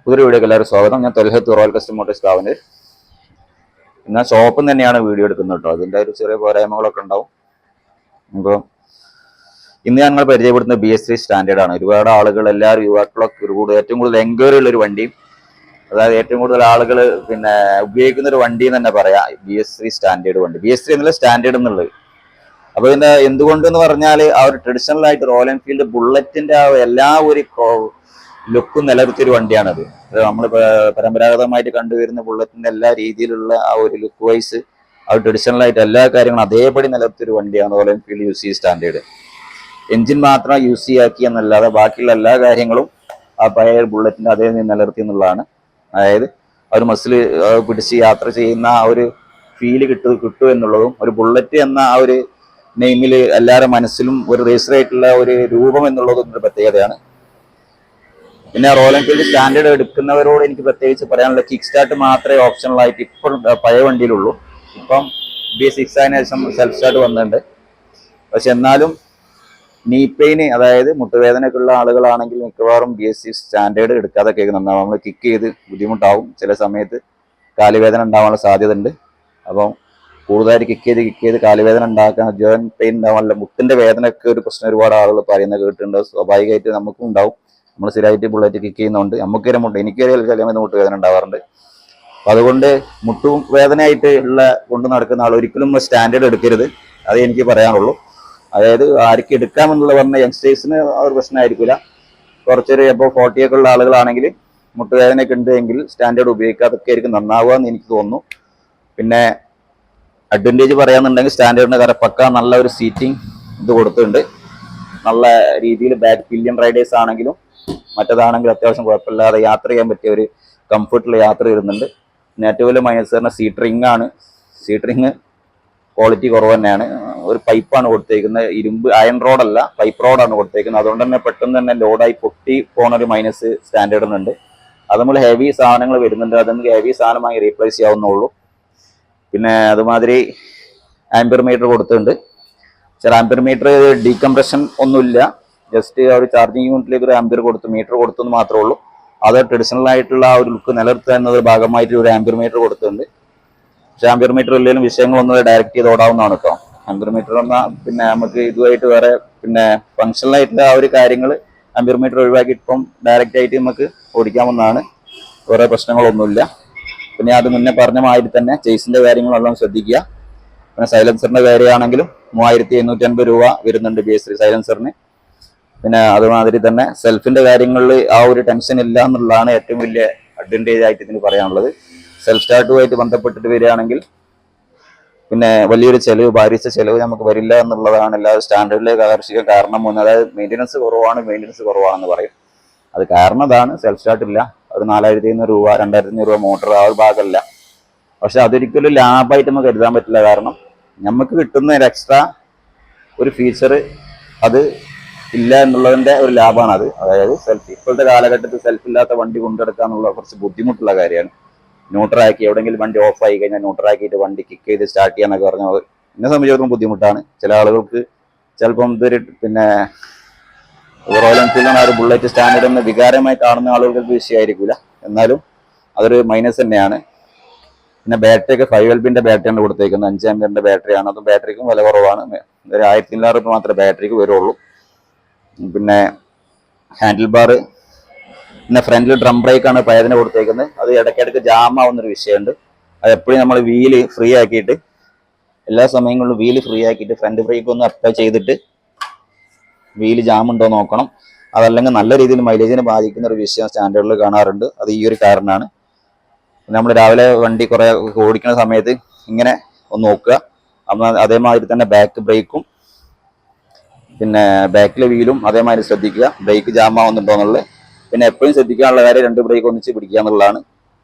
പുതിയൊരു വീഡിയോക്ക് എല്ലാവരും സ്വാഗതം. ഞാൻ തൊൽഹത്ത് റോയൽ കസ്റ്റം മോട്ടോഴ്സ് കാവന്. എന്നാൽ ഷോപ്പിൽ നിന്ന് തന്നെയാണ് വീഡിയോ എടുക്കുന്നത് കേട്ടോ. അതിൻ്റെ ഒരു ചെറിയ പോരായ്മകളൊക്കെ ഉണ്ടാവും. അപ്പോൾ ഇന്ന് ഞങ്ങൾ പരിചയപ്പെടുന്ന BS3 സ്റ്റാൻഡേർഡ് ആണ്. ഒരുപാട് ആളുകൾ, എല്ലാവരും യുവാക്കളൊക്കെ ഏറ്റവും കൂടുതൽ എൻക്വയറി ഉള്ള ഒരു വണ്ടിയും, അതായത് ഏറ്റവും കൂടുതൽ ആളുകൾ ഉപയോഗിക്കുന്ന ഒരു വണ്ടി എന്ന് തന്നെ പറയാം. BS3 സ്റ്റാൻഡേർഡ് വണ്ടി, BS3 എന്നുള്ള സ്റ്റാൻഡേർഡ് എന്നുള്ളത്. അപ്പോൾ ഇതിന്റെ എന്തുകൊണ്ടെന്ന് പറഞ്ഞാൽ ആ ഒരു ട്രഡീഷണൽ ആയിട്ട് റോയൽ എൻഫീൽഡ് ബുള്ളറ്റിന്റെ ആ എല്ലാ ഒരു ലുക്കും നിലനിർത്തിയൊരു വണ്ടിയാണത്. നമ്മൾ പരമ്പരാഗതമായിട്ട് കണ്ടുവരുന്ന ബുള്ളറ്റിന്റെ എല്ലാ രീതിയിലുള്ള ആ ഒരു ലുക്ക് വൈസ്, ആ ട്രഡീഷണൽ ആയിട്ട് എല്ലാ കാര്യങ്ങളും അതേപടി നിലനിർത്തിയൊരു വണ്ടിയാണ് royal Enfield UC standard. Engine മാത്രം UC ആക്കി എന്നല്ലാതെ ബാക്കിയുള്ള എല്ലാ കാര്യങ്ങളും ആ പഴയ ബുള്ളറ്റിന്റെ അതേ നിലനിർത്തി എന്നുള്ളതാണ്. അതായത് ആ ഒരു മസിൽ പിടിച്ച് യാത്ര ചെയ്യുന്ന ആ ഒരു ഫീല് കിട്ടും എന്നുള്ളതും, ഒരു ബുള്ളറ്റ് എന്ന ആ ഒരു നെയിമിൽ എല്ലാവരുടെ മനസ്സിലും ഒരു റേസറായിട്ടുള്ള ഒരു രൂപം എന്നുള്ളതും ഒരു പ്രത്യേകതയാണ്. പിന്നെ റോയൽ എൻഫീൽഡ് സ്റ്റാൻഡേർഡ് എടുക്കുന്നവരോട് എനിക്ക് പ്രത്യേകിച്ച് പറയാനുള്ള, കിക്ക് സ്റ്റാർട്ട് മാത്രമേ ഓപ്ഷണൽ ആയിട്ട് ഇപ്പോൾ പഴയ വണ്ടിയിലുള്ളൂ. ഇപ്പം BS6 ആയതിനു ശേഷം സെൽഫ് സ്റ്റാർട്ട് വന്നിട്ടുണ്ട്. പക്ഷെ എന്നാലും നീ പെയിന്, അതായത് മുട്ടുവേദനയൊക്കെ ഉള്ള ആളുകളാണെങ്കിൽ മിക്കവാറും BS6 സ്റ്റാൻഡേർഡ് എടുക്കാതെ കേൾക്കുന്നുണ്ടാവും. നമ്മൾ കിക്ക് ചെയ്ത് ബുദ്ധിമുട്ടാവും, ചില സമയത്ത് കാലുവേദന ഉണ്ടാവാനുള്ള സാധ്യത ഉണ്ട്. അപ്പം കൂടുതലായിട്ട് കിക്ക് ചെയ്ത് കാലുവേദന ഉണ്ടാക്കാൻ, ജോയിന്റ് പെയിൻ ഉണ്ടാവാനുള്ള, മുട്ടിന്റെ വേദനയൊക്കെ ഒരു പ്രശ്നം ഒരുപാട് ആളുകൾ പറയുന്നത് കേട്ടിട്ടുണ്ട്. സ്വാഭാവികമായിട്ട് നമുക്കും ഉണ്ടാവും. നമ്മൾ സ്ഥിരമായിട്ട് ബുള്ളറ്റ് കിക്ക് ചെയ്യുന്നതുകൊണ്ട് നമുക്കൊരു എനിക്കൊരു ചില മുട്ട് വേദന ഉണ്ടാവാറുണ്ട്. അപ്പം അതുകൊണ്ട് വേദനയായിട്ട് കൊണ്ട് നടക്കുന്ന ആൾ ഒരിക്കലും സ്റ്റാൻഡേർഡ് എടുക്കരുത്. അതേ എനിക്ക് പറയാനുള്ളൂ. അതായത് ആർക്ക് എടുക്കാമെന്നുള്ള പറഞ്ഞ യങ്സ്റ്റേഴ്സിന് ആ ഒരു പ്രശ്നമായിരിക്കില്ല. കുറച്ചൊരു ഇപ്പോൾ 40 ഒക്കെ ഉള്ള ആളുകളാണെങ്കിൽ മുട്ടുവേദനയൊക്കെ ഉണ്ട് എങ്കിൽ സ്റ്റാൻഡേർഡ് ഉപയോഗിക്കാതൊക്കെ ആയിരിക്കും നന്നാവുക എന്ന് എനിക്ക് തോന്നുന്നു. പിന്നെ അഡ്വാൻറ്റേജ് പറയാന്നുണ്ടെങ്കിൽ സ്റ്റാൻഡേർഡിന് പക്ക നല്ല ഒരു സീറ്റിംഗ് ഇത് കൊടുത്തിട്ടുണ്ട്. നല്ല രീതിയിൽ ബാക്ക് പില്യൺ റൈഡേഴ്സ് ആണെങ്കിലും മറ്റേതാണെങ്കിലും അത്യാവശ്യം കുഴപ്പമില്ലാതെ യാത്ര ചെയ്യാൻ പറ്റിയ ഒരു കംഫർട്ടുള്ള യാത്ര വരുന്നുണ്ട്. പിന്നെ ഏറ്റവും വലിയ മൈനസ് പറഞ്ഞാൽ സീറ്റ് റിംഗ് ആണ്. സീറ്റ് റിംഗ് ക്വാളിറ്റി കുറവ് തന്നെയാണ്. ഒരു പൈപ്പാണ് കൊടുത്തേക്കുന്നത്, ഇരുമ്പ് അയൺ റോഡല്ല, പൈപ്പ് റോഡാണ് കൊടുത്തേക്കുന്നത്. അതുകൊണ്ട് തന്നെ പെട്ടെന്ന് തന്നെ ലോഡായി പൊട്ടി പോണ ഒരു മൈനസ് സ്റ്റാൻഡേർഡിനുണ്ട്. അത് നമ്മൾ ഹെവി സാധനങ്ങൾ വരുന്നുണ്ട്, അത് നമുക്ക് ഹെവി സാധനമായി റീപ്ലേസ് ചെയ്യാവുന്നുള്ളൂ. പിന്നെ അതുമാതിരി ആംപിയർ മീറ്റർ കൊടുത്തിട്ടുണ്ട്. ചില ആംപിയർ മീറ്റർ ഡീകംപ്രഷൻ ഒന്നുമില്ല, ജസ്റ്റ് ആ ഒരു ചാർജിങ് യൂണിറ്റിലേക്ക് ഒരു ആംപിയർ മീറ്റർ കൊടുത്തെന്ന് മാത്രമേ ഉള്ളൂ. അത് ട്രഡീഷണൽ ആയിട്ടുള്ള ആ ഒരു ലുക്ക് നിലനിർത്തുക എന്നത് ഭാഗമായിട്ട് ഒരു ആംപിയർ മീറ്റർ കൊടുത്തിട്ടുണ്ട്. പക്ഷെ ആംപിയർ മീറ്റർ എന്തെങ്കിലും വിഷയങ്ങളൊന്നും ഡയറക്റ്റ് ചെയ്ത് ഓടാവുന്നതാണ് കേട്ടോ. ആംപിയർ മീറ്റർ പറഞ്ഞാൽ പിന്നെ നമുക്ക് ഇതുമായിട്ട് വേറെ ഫങ്ഷണൽ ആയിട്ടുള്ള ആ ഒരു കാര്യങ്ങൾ ആംപിയർ മീറ്റർ ഒഴിവാക്കി ഇപ്പം ഡയറക്റ്റ് ആയിട്ട് നമുക്ക് ഓടിക്കാവുന്നതാണ്. വേറെ പ്രശ്നങ്ങളൊന്നുമില്ല. പിന്നെ അത് മുന്നേ പറഞ്ഞ മാതിരി തന്നെ ചേസിന്റെ കാര്യങ്ങളെല്ലാം ശ്രദ്ധിക്കുക. പിന്നെ സൈലൻസറിന്റെ കാര്യമാണെങ്കിലും 3750 രൂപ വരുന്നുണ്ട് BS3 സൈലൻസറിന്. പിന്നെ അതുമാതിരി തന്നെ സെൽഫിന്റെ കാര്യങ്ങളിൽ ആ ഒരു ടെൻഷൻ ഇല്ല എന്നുള്ളതാണ് ഏറ്റവും വലിയ അഡ്വാൻറ്റേജ് ആയിട്ട് ഇതിന് പറയാനുള്ളത്. സെൽഫ് സ്റ്റാർട്ടുമായിട്ട് ബന്ധപ്പെട്ടിട്ട് വരികയാണെങ്കിൽ പിന്നെ വലിയൊരു ചെലവ്, ഭാരിച്ച ചെലവ് നമുക്ക് വരില്ല എന്നുള്ളതാണ് എല്ലാ സ്റ്റാൻഡേർഡിലേക്ക് ആകർഷിക്കാൻ കാരണം. അതായത് മെയിൻ്റനൻസ് കുറവാണെന്ന് പറയും. അത് കാരണം അതാണ്, സെൽഫ് സ്റ്റാർട്ട് ഇല്ല. ഒരു 4500 രൂപ 2500 രൂപ മോട്ടർ ആ ഒരു ഭാഗമല്ല. പക്ഷെ അതൊരിക്കലും ലാഭമായിട്ട് നമുക്ക് കരുതാൻ പറ്റില്ല. കാരണം നമുക്ക് കിട്ടുന്ന ഒരു എക്സ്ട്രാ ഒരു ഫീച്ചർ അത് ഇല്ല എന്നുള്ളതിന്റെ ഒരു ലാഭമാണ് അത്. അതായത് ഇപ്പോഴത്തെ കാലഘട്ടത്തിൽ സെൽഫ് ഇല്ലാത്ത വണ്ടി കൊണ്ടെടുക്കുക എന്നുള്ള കുറച്ച് ബുദ്ധിമുട്ടുള്ള കാര്യമാണ്. ന്യൂട്രാക്കി എവിടെയെങ്കിലും വണ്ടി ഓഫ് ആയി കഴിഞ്ഞാൽ ന്യൂട്രാക്കിയിട്ട് വണ്ടി കിക്ക് ചെയ്ത് സ്റ്റാർട്ട് ചെയ്യാന്നൊക്കെ പറഞ്ഞാൽ എന്നെ സംബന്ധിച്ചിടത്തോളം ബുദ്ധിമുട്ടാണ്. ചില ആളുകൾക്ക് ചിലപ്പം ഇതൊരു റോയൽ എൻഫീൽഡിന് ആ ഒരു ബുള്ളറ്റ് സ്റ്റാൻഡേർഡ് എന്ന് വികാരമായി കാണുന്ന ആളുകൾക്ക് വിഷയമായിരിക്കില്ല. എന്നാലും അതൊരു മൈനസ് തന്നെയാണ്. പിന്നെ ബാറ്ററി ഒക്കെ 5LBന്റെ ബാറ്ററിയാണ് കൊടുത്തേക്കുന്നത്. 5 ആംപിയറിന്റെ ബാറ്ററിയാണ്. അതും ബാറ്ററിക്കും വില കുറവാണ്. ഒരു 1600 രൂപ മാത്രമേ ബാറ്ററിക്ക് വരുള്ളൂ. പിന്നെ ഹാൻഡിൽ ബാർ, പിന്നെ ഫ്രണ്ടിൽ ഡ്രം ബ്രേക്കാണ് പഴയതിന് കൊടുത്തേക്കുന്നത്. അത് ഇടയ്ക്കിടയ്ക്ക് ജാം ആവുന്നൊരു വിഷയമുണ്ട്. അത് എപ്പോഴും നമ്മൾ വീല് ഫ്രീ ആക്കിയിട്ട്, എല്ലാ സമയങ്ങളിലും വീല് ഫ്രീ ആക്കിയിട്ട് ഫ്രണ്ട് ബ്രേക്ക് ഒന്ന് അപ്ലൈ ചെയ്തിട്ട് വീല് ജാം ഉണ്ടോ നോക്കണം. അതല്ലെങ്കിൽ നല്ല രീതിയിൽ മൈലേജിനെ ബാധിക്കുന്ന ഒരു വിഷയം സ്റ്റാൻഡേർഡിൽ കാണാറുണ്ട്. അത് ഈ ഒരു കാരണമാണ്. നമ്മൾ രാവിലെ വണ്ടി കുറെ ഓടിക്കുന്ന സമയത്ത് ഇങ്ങനെ ഒന്ന് നോക്കുക. അതേമാതിരി തന്നെ ബാക്ക് ബ്രേക്കും പിന്നെ ബാക്കിലെ വീലും അതേമാതിരി ശ്രദ്ധിക്കുക, ബ്രേക്ക് ജാം ആവുന്നുണ്ടോ എന്നുള്ളത്. പിന്നെ എപ്പോഴും ശ്രദ്ധിക്കാനുള്ള കാര്യം 2 ബ്രേക്ക് ഒന്നിച്ച് പിടിക്കുക എന്നുള്ളതാണ്.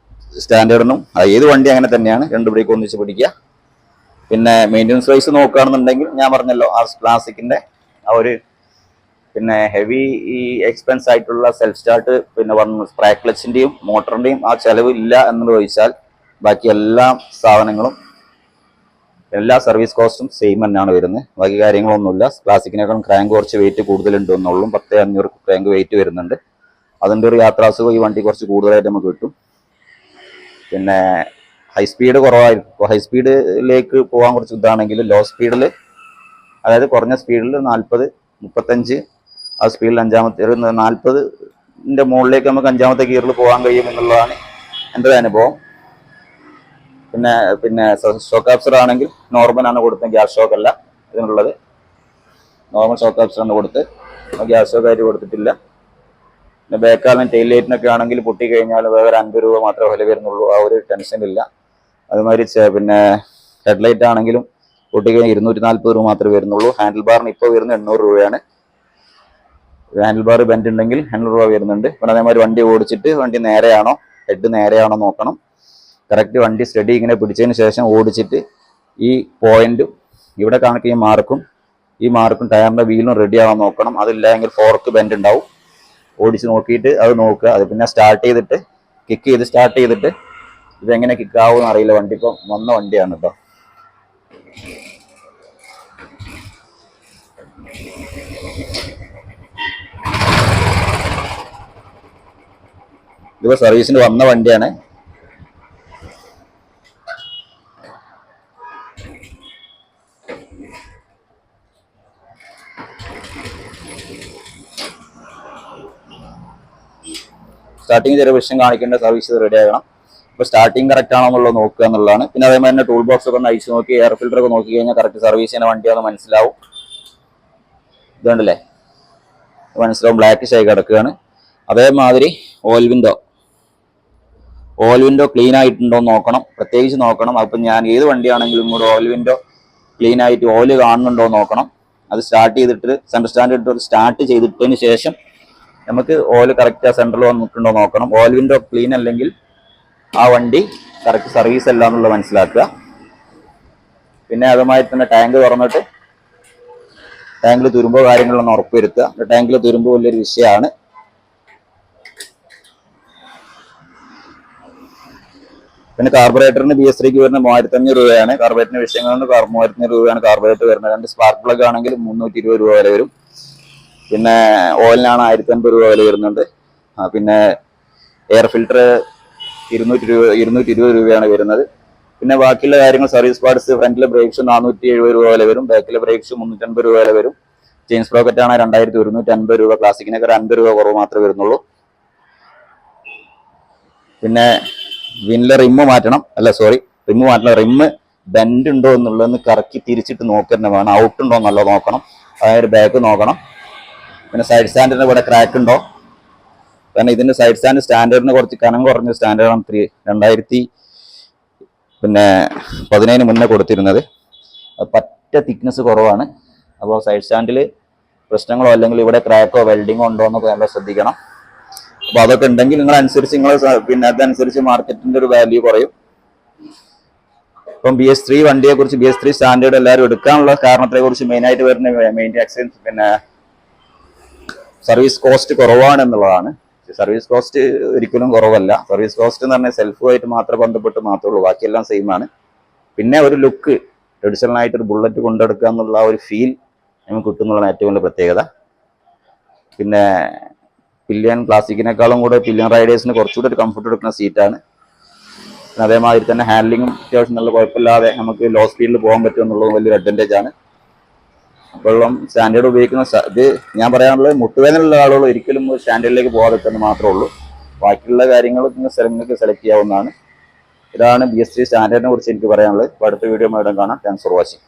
സ്റ്റാൻഡേർഡിനും ഏത് വണ്ടി അങ്ങനെ തന്നെയാണ്, 2 ബ്രേക്ക് ഒന്നിച്ച് പിടിക്കുക. പിന്നെ മെയിൻ്റനൻസ് വൈസ് നോക്കുകയാണെന്നുണ്ടെങ്കിൽ ഞാൻ പറഞ്ഞല്ലോ, ക്ലാസിക്കിന്റെ ആ ഒരു ഹെവി എക്സ്പെൻസ് ആയിട്ടുള്ള സെൽഫ് സ്റ്റാർട്ട്, പിന്നെ സ്പ്രേ ക്ലച്ചിന്റെയും മോട്ടറിന്റെയും ആ ചെലവ് ഇല്ല എന്നുള്ളത് ഒഴിച്ചാൽ ബാക്കി എല്ലാ സാധനങ്ങളും, എല്ലാ സർവീസ് കോസ്റ്റും സെയിം തന്നെയാണ് വരുന്നത്. ബാക്കി കാര്യങ്ങളൊന്നുമില്ല. ക്ലാസിക്കിനേക്കാൾ ക്രാങ്ക് കുറച്ച് വെയിറ്റ് കൂടുതലുണ്ട് എന്നുള്ളൂ. 10500 ക്രാങ്ക് വെയിറ്റ് വരുന്നുണ്ട്. അതിൻ്റെ ഒരു യാത്രാസുഖം ഈ വണ്ടി കുറച്ച് കൂടുതലായിട്ട് നമുക്ക് കിട്ടും. പിന്നെ ഹൈ സ്പീഡ് കുറവായിരിക്കും. ഹൈ സ്പീഡിലേക്ക് പോകാൻ കുറച്ച് ഇതാണെങ്കിൽ ലോ സ്പീഡിൽ, അതായത് കുറഞ്ഞ സ്പീഡിൽ 40, 35 ആ സ്പീഡിൽ അഞ്ചാമത്തെ 40ൻ്റെ മുകളിലേക്ക് നമുക്ക് അഞ്ചാമത്തെ ഗിയറിൽ പോകാൻ കഴിയും എന്നുള്ളതാണ് എൻ്റെ അനുഭവം. പിന്നെ ഷോക്ക് ആബ്സർ ആണെങ്കിൽ നോർമലാണ് കൊടുത്തത്, ഗ്യാസ് ഷോക്ക് അല്ല ഇതിനുള്ളത്. നോർമൽ ഷോക്ക് ആബ്സറാണ് കൊടുത്ത്, ഗ്യാസ് ഷോക്ക് ആയിട്ട് കൊടുത്തിട്ടില്ല. പിന്നെ ബാക്കാലും ടെയിൽ ലൈറ്റിനൊക്കെ ആണെങ്കിൽ പൊട്ടിക്കഴിഞ്ഞാൽ വേറെ 50 രൂപ മാത്രമേ വില വരുന്നുള്ളൂ, ആ ഒരു ടെൻഷനില്ല. അതുമാതിരി പിന്നെ ഹെഡ്ലൈറ്റ് ആണെങ്കിലും പൊട്ടിക്കഴിഞ്ഞാൽ 240 രൂപ മാത്രമേ വരുന്നുള്ളൂ. ഹാൻഡിൽ ബാറിന് ഇപ്പോൾ വരുന്നത് 800 രൂപയാണ്. ഹാൻഡിൽ ബാർ ബെൻഡ് ഉണ്ടെങ്കിൽ 800 രൂപ വരുന്നുണ്ട്. പിന്നെ അതേമാതിരി വണ്ടി ഓടിച്ചിട്ട് വണ്ടി നേരെയാണോ, ഹെഡ് നേരെയാണോ നോക്കണം. കറക്റ്റ് വണ്ടി സ്റ്റഡി ഇങ്ങനെ പിടിച്ചതിന് ശേഷം ഓടിച്ചിട്ട് ഈ പോയിന്റും ഇവിടെ കാണിക്കുന്ന ഈ മാർക്കും ടയറിൻ്റെ വീലും റെഡി ആവാൻ നോക്കണം. അതില്ലെങ്കിൽ ഫോർക്ക് ബെൻഡ് ഉണ്ടാവും. ഓടിച്ച് നോക്കിയിട്ട് അത് നോക്കുക. അത് പിന്നെ കിക്ക് ചെയ്ത് സ്റ്റാർട്ട് ചെയ്തിട്ട് ഇതെങ്ങനെ കിക്കാവുമെന്ന് അറിയില്ല. വണ്ടി ഇപ്പം വന്ന വണ്ടിയാണ് കേട്ടോ. ഇതിപ്പോൾ സർവീസിന് വന്ന വണ്ടിയാണ്. സ്റ്റാർട്ടിങ് ചെറിയ വിഷയം കാണിക്കേണ്ട, സർവീസ് റെഡി ആകണം. അപ്പോൾ സ്റ്റാർട്ടിങ് കറക്റ്റ് ആണോ എന്നുള്ളത് നോക്കുക എന്നുള്ളതാണ്. പിന്നെ അതേമാതിരി തന്നെ ടൂൾ ബോക്സ് ഒക്കെ ഒന്ന് അയച്ചു നോക്കി എയർ ഫിൽറ്റർ ഒക്കെ നോക്കി കഴിഞ്ഞാൽ കറക്റ്റ് സർവീസ് ചെയ്യുന്ന വണ്ടിയാണെന്ന് മനസ്സിലാവും. ഇതുണ്ടല്ലേ, മനസ്സിലാവും. ബ്ലാക്ക് ഷായി കിടക്കുകയാണ്. അതേമാതിരി ഓയിൽ വിൻഡോ ക്ലീൻ ആയിട്ടുണ്ടോ എന്ന് നോക്കണം, പ്രത്യേകിച്ച് നോക്കണം. അപ്പം ഞാൻ ഏത് വണ്ടിയാണെങ്കിലും കൂടെ ഓയിൽ വിൻഡോ ക്ലീൻ ആയിട്ട് ഓയിൽ കാണുന്നുണ്ടോ എന്ന് നോക്കണം. അത് സ്റ്റാർട്ട് ചെയ്തിട്ട് സെൻട്രൽ സ്റ്റാൻഡ് സ്റ്റാർട്ട് ചെയ്തിട്ടതിന് ശേഷം നമുക്ക് ഓയിൽ കറക്റ്റ് ആ സെൻറ്ററിൽ വന്നിട്ടുണ്ടോ നോക്കണം. ഓയിൽ വിൻഡോ ക്ലീൻ അല്ലെങ്കിൽ ആ വണ്ടി കറക്റ്റ് സർവീസ് അല്ല എന്നുള്ളത് മനസ്സിലാക്കുക. പിന്നെ അതുമായി തന്നെ ടാങ്ക് തുറന്നിട്ട് ടാങ്കിൽ തുരുമ്പോ കാര്യങ്ങളൊന്ന് ഉറപ്പുവരുത്തുക. ടാങ്കിൽ തുരുമ്പോ വലിയൊരു വിഷയമാണ്. പിന്നെ കാർബറേറ്ററിന് BS3 വരുന്ന 3500 രൂപയാണ്. കാർബറേറ്ററിന് വിഷയങ്ങളുണ്ട്. 3500 രൂപയാണ് കാർബറേറ്റർ വരുന്നത്. 2 സ്പാർക്ക് പ്ലഗ് ആണെങ്കിൽ 320 രൂപ വില വരും. പിന്നെ ഓയിലിനാണ് 1050 രൂപ വില വരുന്നുണ്ട്. പിന്നെ എയർ ഫിൽറ്റർ 220 രൂപയാണ് വരുന്നത്. പിന്നെ ബാക്കിയുള്ള കാര്യങ്ങൾ സർവീസ് പാർട്സ്, ഫ്രണ്ടിലെ ബ്രേക്സ് 470 രൂപ വില വരും. ബാക്കിലെ ബ്രേക്സ് 350 രൂപ വില വരും. ചെയിൻ സ്പ്രോക്കറ്റ് ആണ് 2150 രൂപ. ക്ലാസിക്കിനൊക്കെ 50 രൂപ കുറവ് മാത്രമേ വരുന്നുള്ളൂ. പിന്നെ വിനിലെ റിമ്മ് മാറ്റണം. റിമ്മ് ബെൻഡ് ഉണ്ടോ എന്നുള്ളതെന്ന് കറക്കി തിരിച്ചിട്ട് നോക്കുന്ന വേണം. ഔട്ട് ഉണ്ടോ എന്നുള്ളത് നോക്കണം. അതായത് ബാക്ക് നോക്കണം. പിന്നെ സൈഡ് സ്റ്റാൻഡിന് ഇവിടെ ക്രാക്ക് ഉണ്ടോ, കാരണം ഇതിന്റെ സൈഡ് സ്റ്റാൻഡേർഡിന് കുറച്ച് കനം കുറഞ്ഞ സ്റ്റാൻഡേർഡാണ് 2017 മുന്നേ കൊടുത്തിരുന്നത്. അത് പറ്റ തിക്നെസ് കുറവാണ്. അപ്പോൾ സൈഡ് സ്റ്റാൻഡിൽ പ്രശ്നങ്ങളോ അല്ലെങ്കിൽ ഇവിടെ ക്രാക്കോ വെൽഡിങ്ങോ ഉണ്ടോ എന്നൊക്കെ നല്ല ശ്രദ്ധിക്കണം. അപ്പോൾ അതൊക്കെ ഉണ്ടെങ്കിൽ അതനുസരിച്ച് അതനുസരിച്ച് മാർക്കറ്റിന്റെ ഒരു വാല്യൂ കുറയും. ഇപ്പം BS3 വണ്ടിയെ കുറിച്ച്, BS3 സ്റ്റാൻഡേർഡ് എല്ലാവരും എടുക്കാനുള്ള കാരണത്തെ കുറിച്ച് മെയിനായിട്ട് വരുന്ന മെയിൻ്റെനൻസ് സർവീസ് കോസ്റ്റ് കുറവാണ് എന്നുള്ളതാണ്. സർവീസ് കോസ്റ്റ് ഒരിക്കലും കുറവല്ല. സർവീസ് കോസ്റ്റ് എന്ന് പറഞ്ഞാൽ സെൽഫുമായിട്ട് മാത്രം ബന്ധപ്പെട്ട് മാത്രമേ ഉള്ളൂ, ബാക്കിയെല്ലാം സെയിം ആണ്. പിന്നെ ഒരു ലുക്ക്, ട്രഡീഷണൽ ആയിട്ട് ഒരു ബുള്ളറ്റ് കൊണ്ടെടുക്കുക എന്നുള്ള ഒരു ഫീൽ നമുക്ക് കിട്ടുന്നുള്ളതാണ് ഏറ്റവും വലിയ പ്രത്യേകത. പിന്നെ പില്ലിയൻ ക്ലാസിക്കിനേക്കാളും കൂടെ പില്ലിയൻ റൈഡേഴ്സിന് കുറച്ചുകൂടെ ഒരു കംഫർട്ട് എടുക്കുന്ന സീറ്റാണ്. പിന്നെ അതേമാതിരി തന്നെ ഹാൻഡ്ലിങ്ങും അത്യാവശ്യം നല്ല കുഴപ്പമില്ലാതെ നമുക്ക് ലോ സ്പീഡിൽ പോകാൻ പറ്റും എന്നുള്ളത് വലിയൊരു അഡ്വാൻറ്റേജ് ആണ്. അപ്പോഴും സ്റ്റാൻഡേർഡ് ഉപയോഗിക്കുന്ന ഇത് ഞാൻ പറയാനുള്ളത്, മുട്ടുവേദനയുള്ള ആളുകൾ ഒരിക്കലും സ്റ്റാൻഡേർഡിലേക്ക് പോകാതെ മാത്രമേ ഉള്ളൂ. ബാക്കിയുള്ള കാര്യങ്ങൾ നിങ്ങൾക്ക് സെലക്ട് ചെയ്യാവുന്നതാണ്. ഇതാണ് BS3 സ്റ്റാൻഡേർഡിനെ കുറിച്ച് എനിക്ക് പറയാനുള്ളത്. അപ്പോൾ അടുത്ത വീഡിയോ കാണാം. Thanks for watching.